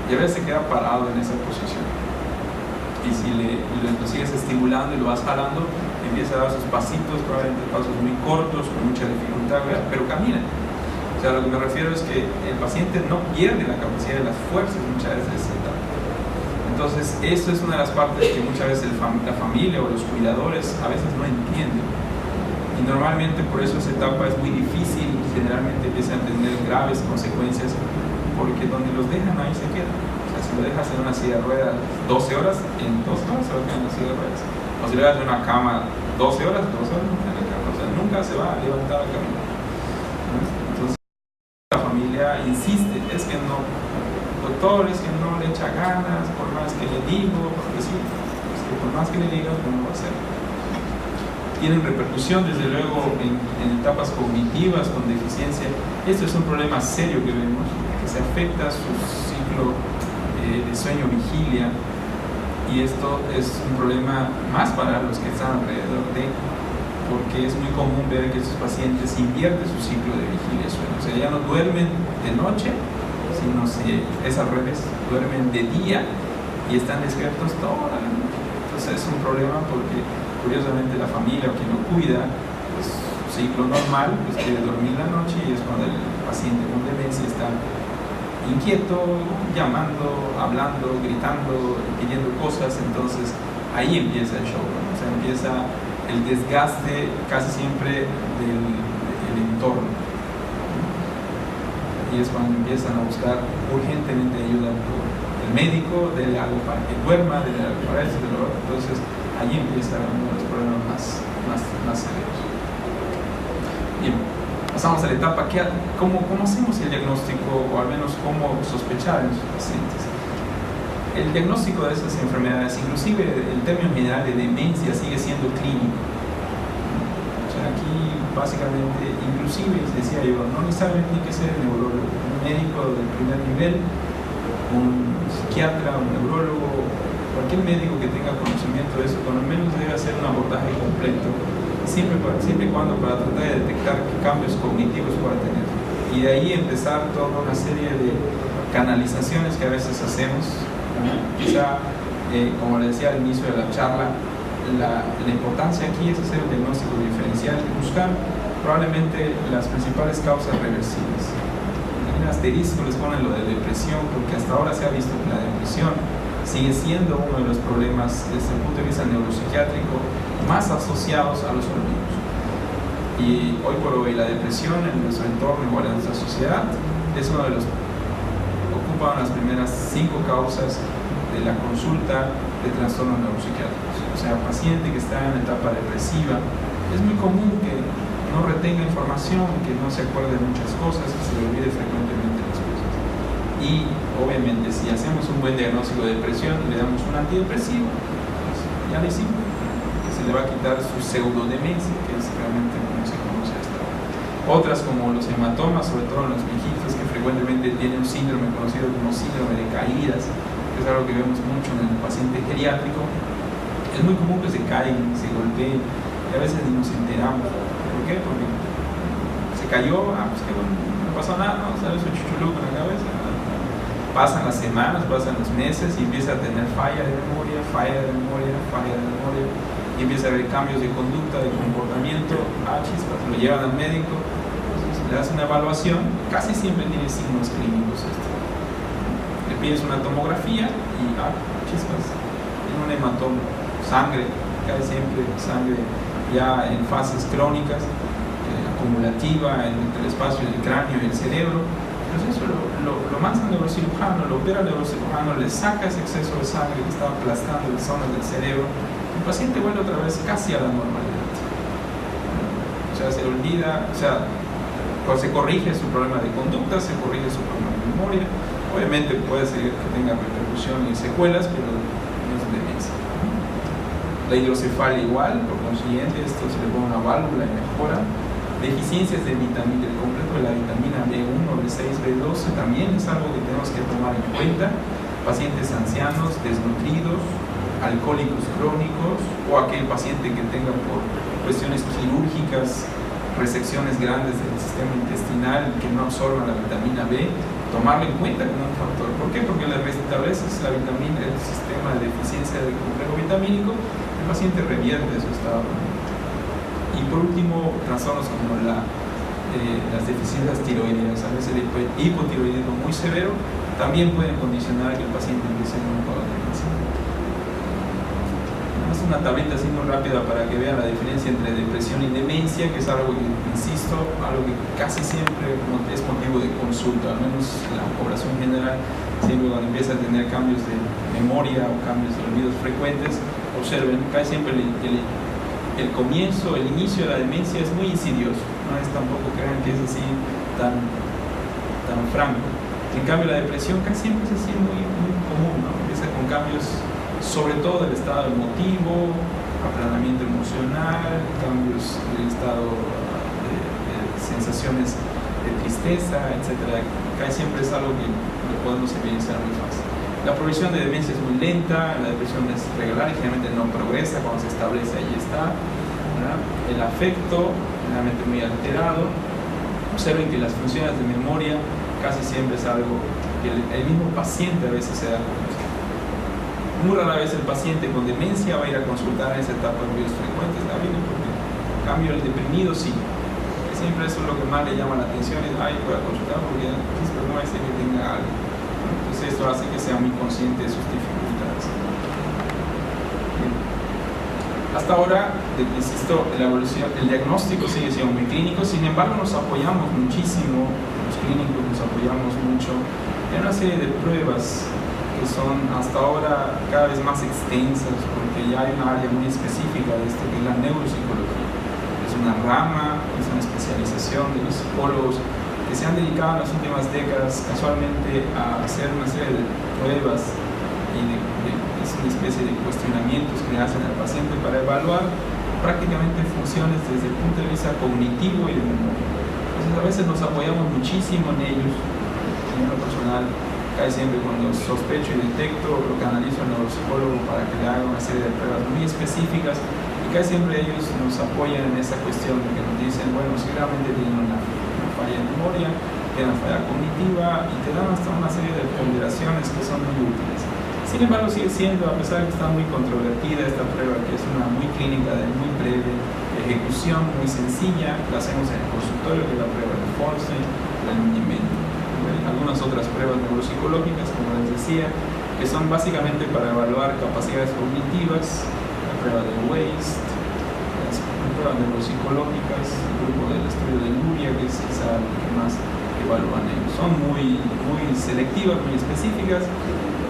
y a veces se queda parado en esa posición. Y si lo sigues estimulando y lo vas jalando, empieza a dar sus pasitos, probablemente pasos muy cortos, con mucha dificultad, pero camina. O sea, lo que me refiero es que el paciente no pierde la capacidad de las fuerzas muchas veces de esa etapa. Entonces, esto es una de las partes que muchas veces la familia o los cuidadores a veces no entienden. Y normalmente por eso esa etapa es muy difícil y generalmente empiezan a tener graves consecuencias, porque donde los dejan ahí se quedan. Si lo dejas en una silla de ruedas 12 horas, en 2 horas se va a quedar en la silla de ruedas. O si lo dejas en una cama 12 horas, 2 horas no está en la cama. O sea, nunca se va a levantar a caminar. Entonces, la familia insiste, es que no, doctor, es que no le echa ganas, por más que le digo, porque sí, es que por más que le digas, no lo va a hacer. Tienen repercusión, desde luego, en etapas cognitivas con deficiencia. Esto es un problema serio que vemos, que se afecta a su ciclo de sueño-vigilia, y esto es un problema más para los que están alrededor de, porque es muy común ver que estos pacientes invierten su ciclo de vigilia y sueño. O sea, ya no duermen de noche, sino es al revés, duermen de día y están despiertos toda la noche. Entonces es un problema porque curiosamente la familia o quien lo cuida, pues su ciclo normal, pues quiere dormir la noche, y es cuando el paciente con demencia está inquieto, llamando, hablando, gritando, pidiendo cosas. Entonces ahí empieza el show, ¿no? O sea, empieza el desgaste casi siempre del entorno, y es cuando empiezan a buscar urgentemente ayuda por el médico, dele algo para que duerma, dele algo para eso, de lo otro. Entonces ahí empieza uno de los problemas más severos. Bien, pasamos a la etapa que ¿cómo hacemos el diagnóstico, o al menos cómo sospechar en sus pacientes? El diagnóstico de esas enfermedades, inclusive el término general de demencia, sigue siendo clínico. O sea, aquí básicamente, inclusive decía yo, no necesariamente tiene que ser el neurólogo, un médico del primer nivel, un psiquiatra, un neurólogo, cualquier médico que tenga conocimiento de eso, por lo menos debe hacer un abordaje completo, siempre y cuando para tratar de detectar qué cambios cognitivos pueda tener. Y de ahí empezar toda una serie de canalizaciones que a veces hacemos. Quizá, como le decía al inicio de la charla, la importancia aquí es hacer un diagnóstico diferencial y buscar probablemente las principales causas reversibles. En asterisco les ponen lo de depresión, porque hasta ahora se ha visto que la depresión sigue siendo uno de los problemas desde el punto de vista neuropsiquiátrico más asociados a los olvidos. Y hoy por hoy la depresión en nuestro entorno, igual en nuestra sociedad, es uno de los ocupan las primeras 5 causas de la consulta de trastornos neuropsiquiátricos. O sea, paciente que está en etapa depresiva, es muy común que no retenga información, que no se acuerde de muchas cosas, que se le olvide frecuentemente las cosas. Y obviamente si hacemos un buen diagnóstico de depresión y le damos un antidepresivo, pues ya le hicimos, que se le va a quitar su pseudodemencia, que es realmente como se conoce hasta ahora. Otras, como los hematomas, sobre todo en los viejitos, que frecuentemente tienen un síndrome conocido como síndrome de caídas, que es algo que vemos mucho en el paciente geriátrico. Es muy común que se caigan, se golpeen, y a veces ni nos enteramos. ¿Por qué? Porque se cayó, pues que bueno, no pasó nada, ¿no? Sale su chuchuluco en la cabeza. Pasan las semanas, pasan los meses, y empieza a tener falla de memoria, y empieza a haber cambios de conducta, de comportamiento. Chispas, lo llevan al médico, le hace una evaluación, casi siempre tiene signos clínicos. Le pides una tomografía y chispas, tiene un hematoma, sangre, cae siempre sangre ya en fases crónicas, acumulativa entre el espacio del cráneo y el cerebro. Entonces eso lo manda al neurocirujano, lo opera al neurocirujano, le saca ese exceso de sangre que está aplastando las zonas del cerebro. El paciente vuelve otra vez casi a la normalidad. O sea, se le olvida, o sea, se corrige su problema de conducta, se corrige su problema de memoria. Obviamente puede ser que tenga repercusión y secuelas, pero no es demencia. La hidrocefalia igual, por consiguiente, esto se le pone una válvula y mejora. Deficiencias de vitamina, el completo de la vitamina B1, B6, B12 también es algo que tenemos que tomar en cuenta. Pacientes ancianos, desnutridos, alcohólicos crónicos, o aquel paciente que tenga por cuestiones quirúrgicas resecciones grandes del sistema intestinal que no absorban la vitamina B, tomarlo en cuenta como un factor. ¿Por qué? Porque le restableces la vitamina, el sistema de deficiencia del complejo vitamínico, el paciente revierte su estado. Y por último, trastornos como las deficiencias tiroideas, a veces el hipotiroidismo muy severo, también pueden condicionar que el paciente empiece en un cuadro de demencia. Es una tablita así muy rápida para que vean la diferencia entre depresión y demencia, que es algo que, insisto, algo que casi siempre es motivo de consulta, al menos la población general, siempre cuando empieza a tener cambios de memoria o cambios de olvidos frecuentes, observen, casi siempre el comienzo, el inicio de la demencia es muy insidioso, no es tampoco crean que es así tan franco. En cambio la depresión casi siempre es así muy común, ¿no? Empieza con cambios sobre todo del estado emotivo, aplanamiento emocional, cambios del estado de sensaciones de tristeza, etc. Casi siempre es algo que lo podemos evidenciar muy fácil. La progresión de demencia es muy lenta, la depresión es regular y generalmente no progresa, cuando se establece ahí está, ¿verdad? El afecto, generalmente muy alterado. Observen que las funciones de memoria casi siempre es algo que el mismo paciente a veces se da cuenta. Muy rara vez el paciente con demencia va a ir a consultar en esa etapa de olvidos frecuentes, ¿está bien? Porque en cambio el deprimido sí. Siempre eso es lo que más le llama la atención, es, ay, voy a consultar porque no va a ser que tenga algo. Entonces esto hace que sea muy consciente de sus dificultades. Bien. Hasta ahora, insisto, el diagnóstico sigue siendo muy clínico, sin embargo nos apoyamos muchísimo, los clínicos nos apoyamos mucho en una serie de pruebas que son hasta ahora cada vez más extensas, porque ya hay una área muy específica de esto, que es la neuropsicología. Es una rama, es una especialización de los psicólogos que se han dedicado en las últimas décadas casualmente a hacer una serie de pruebas y es una especie de cuestionamientos que hacen al paciente para evaluar prácticamente funciones desde el punto de vista cognitivo y de memoria. Entonces a veces nos apoyamos muchísimo en ellos. En lo personal, casi siempre cuando sospecho y detecto, lo canalizo al neuropsicólogo para que le haga una serie de pruebas muy específicas y casi siempre ellos nos apoyan en esa cuestión de que nos dicen, bueno, si realmente tienen una falla de memoria, tienen una falla cognitiva y te dan hasta una serie de ponderaciones que son muy útiles. Sin embargo, sigue siendo, a pesar de que está muy controvertida esta prueba, que es una muy clínica de muy breve ejecución, muy sencilla, la hacemos en el consultorio, que es la prueba de Folstein, el Mini-Mento. Algunas otras pruebas neuropsicológicas, como les decía, que son básicamente para evaluar capacidades cognitivas, la prueba de Waist, las pruebas neuropsicológicas, el grupo del estudio de Luria, que es quizá lo que más evalúan ellos. Son muy selectivas, muy específicas.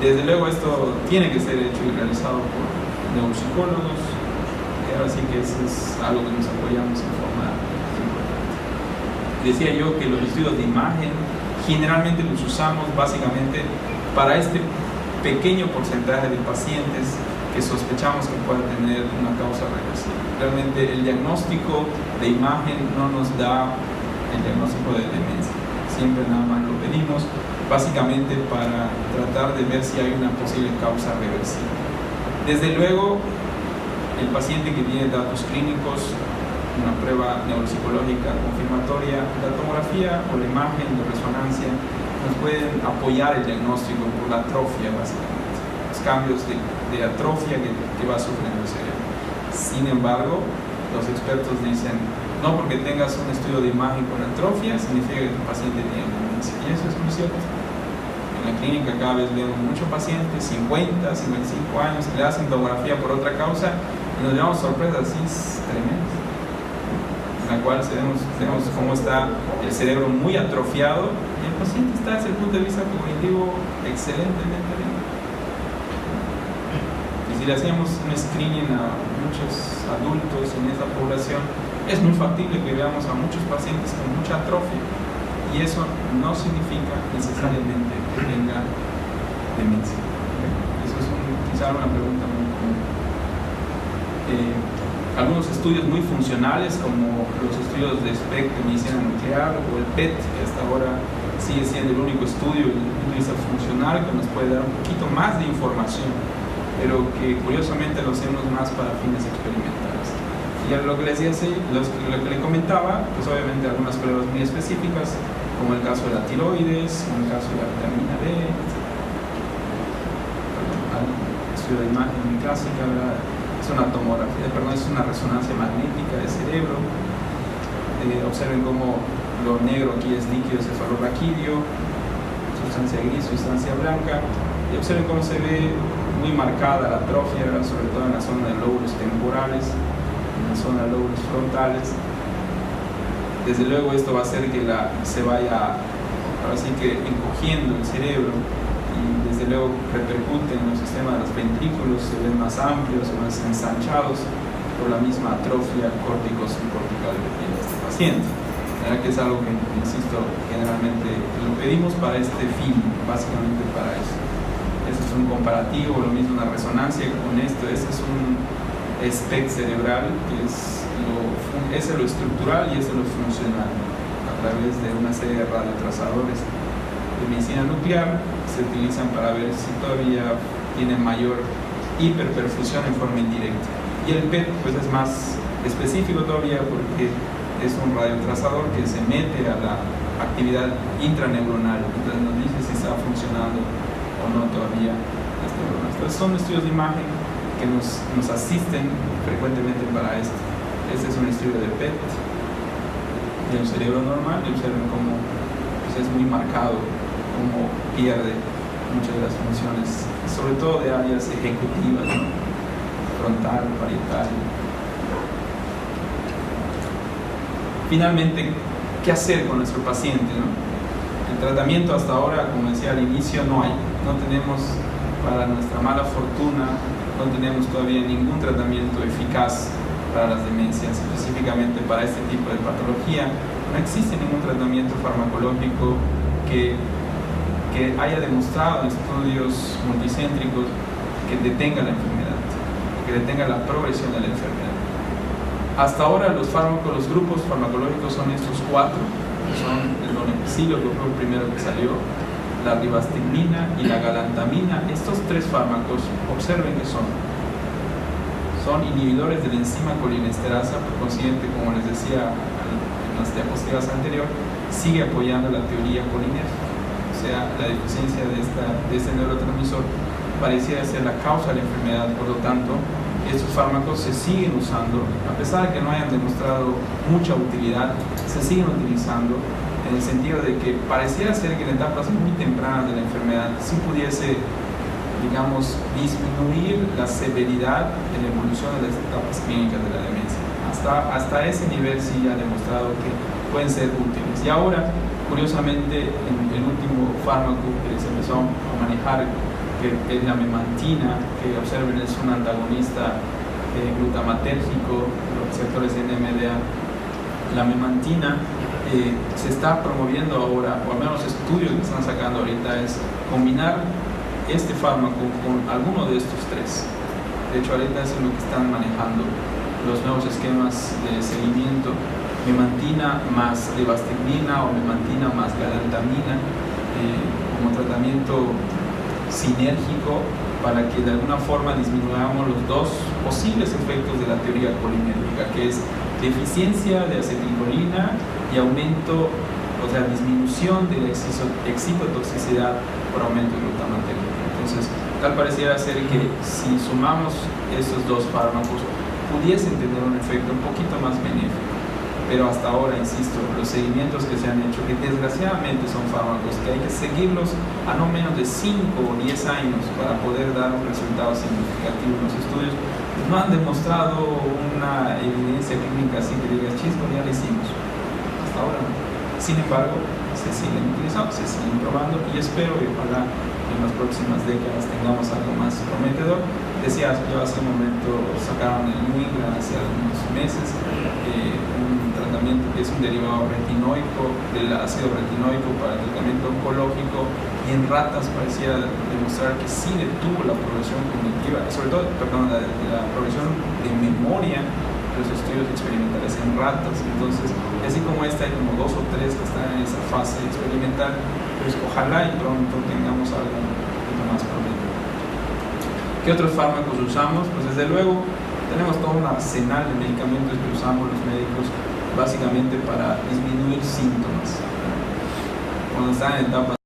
Desde luego esto tiene que ser hecho y realizado por neuropsicólogos, así que eso es algo que nos apoyamos en forma importante. Decía yo que los estudios de imagen generalmente los usamos básicamente para este pequeño porcentaje de pacientes que sospechamos que puedan tener una causa reversible. Realmente el diagnóstico de imagen no nos da el diagnóstico de demencia, siempre nada más lo pedimos básicamente para tratar de ver si hay una posible causa reversible. Desde luego, el paciente que tiene datos clínicos, una prueba neuropsicológica confirmatoria, la tomografía o la imagen de resonancia nos pueden apoyar el diagnóstico por la atrofia, básicamente, los cambios de atrofia que va sufriendo el cerebro. Sin embargo, los expertos dicen, no porque tengas un estudio de imagen con atrofia significa que tu paciente tiene demencia, y eso es muy cierto. En la clínica cada vez vemos muchos pacientes, 50, 55 años, que le hacen tomografía por otra causa y nos llevamos sorpresas así tremendas, en la cual vemos cómo está el cerebro muy atrofiado y el paciente está desde el punto de vista cognitivo excelentemente bien. Y si le hacemos un screening a muchos adultos en esta población, es muy factible que veamos a muchos pacientes con mucha atrofia, y eso no significa necesariamente que tenga demencia. Eso es quizá una pregunta muy común. Algunos estudios muy funcionales, como los estudios de SPECT de medicina nuclear o el PET, que hasta ahora sigue siendo el único estudio desde el punto de vista funcional que nos puede dar un poquito más de información, pero que curiosamente lo hacemos más para fines experimentales. Y lo que les decía, lo que le comentaba, pues obviamente algunas pruebas muy específicas, como el caso de la tiroides, como el caso de la vitamina D, etc. Estudio de imagen muy clásica, ¿verdad? Es una tomografía, es una resonancia magnética del cerebro. Observen cómo lo negro aquí es líquido cefalorraquídeo, sustancia gris, sustancia blanca, y observen cómo se ve muy marcada la atrofia, ¿verdad? Sobre todo en la zona de lóbulos temporales, en la zona de lóbulos frontales. Desde luego esto va a hacer que se vaya, ahora sí que encogiendo el cerebro, y desde luego repercute en el sistema de los ventrículos, se ven más amplios, más ensanchados por la misma atrofia córtico-subcortical que tiene este paciente. ¿Verdad? Que es algo que, insisto, generalmente lo pedimos para este fin, básicamente para eso. Este es un comparativo, lo mismo una resonancia con esto. Este es un SPECT cerebral, que es lo estructural y es lo funcional, a través de una serie de radiotrazadores de medicina nuclear se utilizan para ver si todavía tiene mayor hiperperfusión en forma indirecta. Y el PET pues es más específico todavía porque es un radiotrazador que se mete a la actividad intraneuronal, entonces nos dice si está funcionando o no todavía las neuronas. Entonces son estudios de imagen que nos asisten frecuentemente para esto. Este es un estudio de PET de un cerebro normal y observen cómo pues, es muy marcado, cómo pierde muchas de las funciones, sobre todo de áreas ejecutivas, ¿no? Frontal, parietal. Finalmente, ¿qué hacer con nuestro paciente, ¿no? El tratamiento hasta ahora, como decía al inicio, no tenemos, para nuestra mala fortuna, no tenemos todavía ningún tratamiento eficaz para las demencias, específicamente para este tipo de patología. No existe ningún tratamiento farmacológico que haya demostrado en estudios multicéntricos que detenga la enfermedad, que detenga la progresión de la enfermedad. Hasta ahora los grupos farmacológicos son estos cuatro, que son el donepezilo, que fue el primero que salió, la ribastigmina y la galantamina. Estos tres fármacos, observen que son inhibidores de la enzima colinesterasa, por consiguiente, como les decía en las diapositivas anteriores, sigue apoyando la teoría colinérgica. O sea, la deficiencia de este neurotransmisor pareciera ser la causa de la enfermedad. Por lo tanto, estos fármacos se siguen usando, a pesar de que no hayan demostrado mucha utilidad, se siguen utilizando en el sentido de que pareciera ser que en etapas muy tempranas de la enfermedad sí pudiese, digamos, disminuir la severidad en la evolución de las etapas clínicas de la demencia. Hasta ese nivel sí ha demostrado que pueden ser útiles. Y ahora, curiosamente, el último fármaco que se empezó a manejar, que es la memantina, que observen es un antagonista glutamatérgico, los receptores NMDA. La memantina se está promoviendo ahora, o al menos estudios que están sacando ahorita, es combinar este fármaco con alguno de estos tres. De hecho, ahorita eso es lo que están manejando los nuevos esquemas de seguimiento: memantina más ribastigmina o memantina más galantamina, como tratamiento sinérgico para que de alguna forma disminuyamos los dos posibles efectos de la teoría colinérgica, que es deficiencia de acetilcolina y aumento, o sea, disminución de la excitotoxicidad por aumento de glutamatérgico. Entonces, tal pareciera ser que si sumamos estos dos fármacos pudiesen tener un efecto un poquito más benéfico. Pero hasta ahora, insisto, los seguimientos que se han hecho, que desgraciadamente son fármacos que hay que seguirlos a no menos de 5 o 10 años para poder dar un resultado significativo en los estudios, no han demostrado una evidencia clínica así que digas, chisco, ya lo hicimos. Hasta ahora no. Sin embargo, se siguen utilizando, se siguen probando, y espero que ojalá en las próximas décadas tengamos algo más prometedor. Decía yo hace un momento, sacaron el New England hace algunos meses, un tratamiento que es un derivado retinoico, del ácido retinoico para el tratamiento oncológico, y en ratas pareciera demostrar que sí detuvo la progresión cognitiva, sobre todo, la progresión de memoria de los estudios experimentales en ratas. Entonces, así como esta, hay como 2 o 3 que están en esa fase experimental, pues ojalá y pronto tengamos algo un poquito más prometedor. ¿Qué otros fármacos usamos? Pues desde luego tenemos todo un arsenal de medicamentos que usamos los médicos básicamente para disminuir síntomas. cuando están en etapas